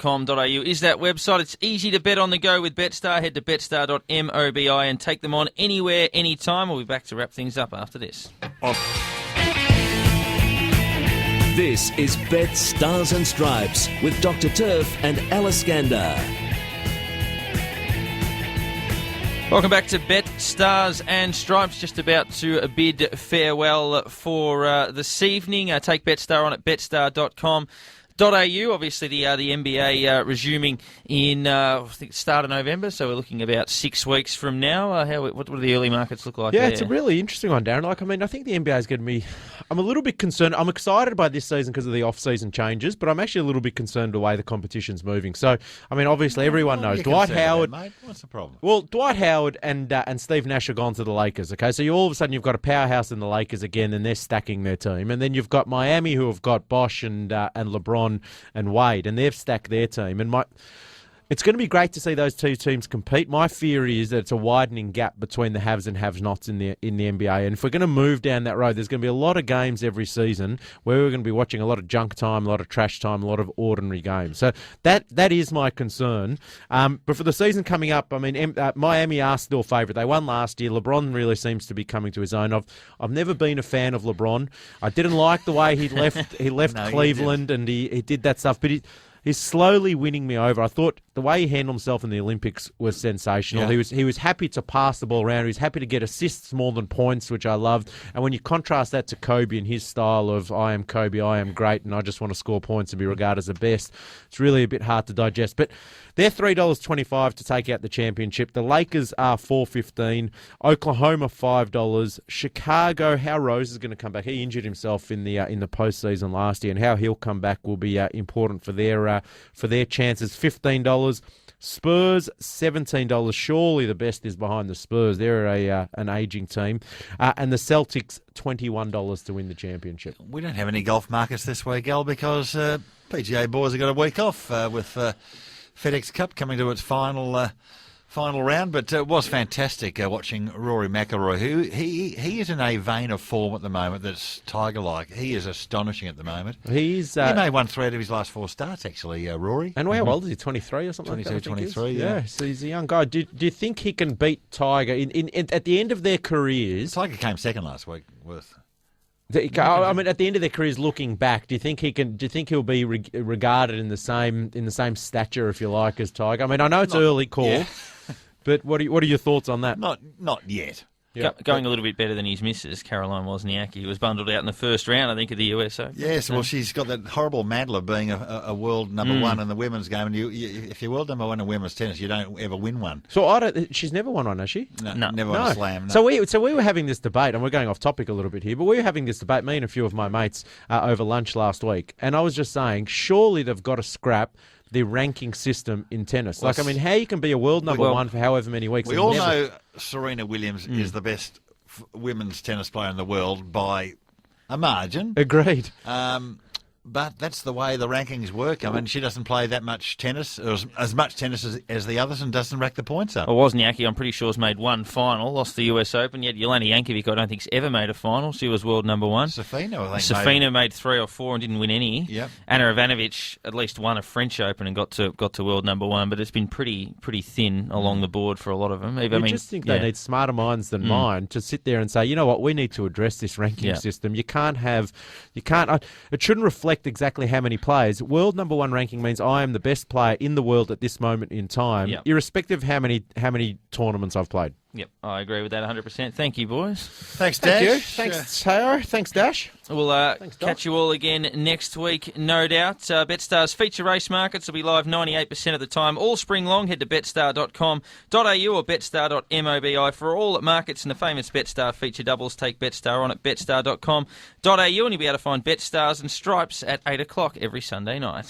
betstar.com.au is that website. It's easy to bet on the go with Betstar. Head to betstar.mobi and take them on anywhere, anytime. We'll be back to wrap things up after this. This is Bet Stars and Stripes with Dr. Turf and Alice Gander. Welcome back to Bet Stars and Stripes. Just about to bid farewell for this evening. Take Betstar on at betstar.com.au. Obviously, the NBA resuming in I think start of November, so we're looking about 6 weeks from now. What do the early markets look like? Yeah, there? it's a really interesting one, Darren. I think the NBA is going to be. I'm a little bit concerned. I'm excited by this season because of the off-season changes, but I'm actually a little bit concerned the way the competition's moving. So, obviously, everyone knows Dwight Howard. Mate. What's the problem? Well, Dwight Howard and Steve Nash have gone to the Lakers. Okay, so all of a sudden you've got a powerhouse in the Lakers again, and they're stacking their team, and then you've got Miami who have got Bosh and LeBron and Wade, and they've stacked their team. And it's going to be great to see those two teams compete. My theory is that it's a widening gap between the haves and have-nots in the NBA. And if we're going to move down that road, there's going to be a lot of games every season where we're going to be watching a lot of junk time, a lot of trash time, a lot of ordinary games. So that is my concern. But for the season coming up, Miami are still favourite. They won last year. LeBron really seems to be coming to his own. I've never been a fan of LeBron. I didn't like the way he left no, Cleveland and he did that stuff, but he's slowly winning me over. I thought the way he handled himself in the Olympics was sensational. Yeah. He was happy to pass the ball around. He was happy to get assists more than points, which I loved. And when you contrast that to Kobe and his style of I am Kobe, I am great, and I just want to score points and be regarded as the best, it's really a bit hard to digest. But they're $3.25 to take out the championship. The Lakers are $4.15. Oklahoma $5. Chicago, how Rose is going to come back. He injured himself in the postseason last year, and how he'll come back will be important for their chances. $15. Spurs $17. Surely the best is behind the Spurs. They're an aging team, and the Celtics $21 to win the championship. We don't have any golf markets this week, Al, because PGA boys have got a week off with FedEx Cup coming to its final round, but it was fantastic watching Rory McIlroy, who he is in a vein of form at the moment that's Tiger-like. He is astonishing at the moment. He may have won 3 out of his last 4 starts, actually, Rory. And how old is he, 23 or something 22, like that? 23, yeah. So he's a young guy. Do you think he can beat Tiger at the end of their careers? Tiger came second last week with... at the end of their careers, looking back, do you think he can? Do you think he'll be regarded in the same stature, if you like, as Tiger? I know it's early call, yeah. But what are your thoughts on that? Not yet. Yep. Going a little bit better than his missus, Caroline Wozniacki, who was bundled out in the first round, I think, of the US Open. Yes, well, she's got that horrible mantle of being a world number one in the women's game, and if you're world number one in women's tennis, you don't ever win one. So she's never won one, has she? No. Never won a slam. No. So we were having this debate, and we're going off topic a little bit here, but we were having this debate, me and a few of my mates, over lunch last week, and I was just saying, surely they've got to scrap the ranking system in tennis. How you can be a world number one for however many weeks? We all know Serena Williams is the best women's tennis player in the world by a margin. Agreed. But that's the way the rankings work. She doesn't play that much tennis, or as much tennis as the others, and doesn't rack the points up. Well, Wozniacki, I'm pretty sure, has made one final, lost the US Open, yet Jelena Jankovic, I don't think, has ever made a final. She was world number one. Safina, made 3 or 4 and didn't win any. Yep. Anna Ivanovic at least won a French Open and got to world number one, but it's been pretty thin along the board for a lot of them. I just think they need smarter minds than mine to sit there and say, you know what, we need to address this ranking system. It shouldn't reflect exactly how many players. World number one ranking means I am the best player in the world at this moment in time, irrespective of how many tournaments I've played. Yep, I agree with that 100%. Thank you, boys. Thanks, Dash. Thanks, Tayo. Thanks, Dash. We'll catch you all again next week, no doubt. Betstars feature race markets will be live 98% of the time all spring long. Head to betstar.com.au or betstar.mobi for all markets and the famous Betstar feature doubles. Take Betstar on at betstar.com.au and you'll be able to find Betstars and Stripes at 8 o'clock every Sunday night.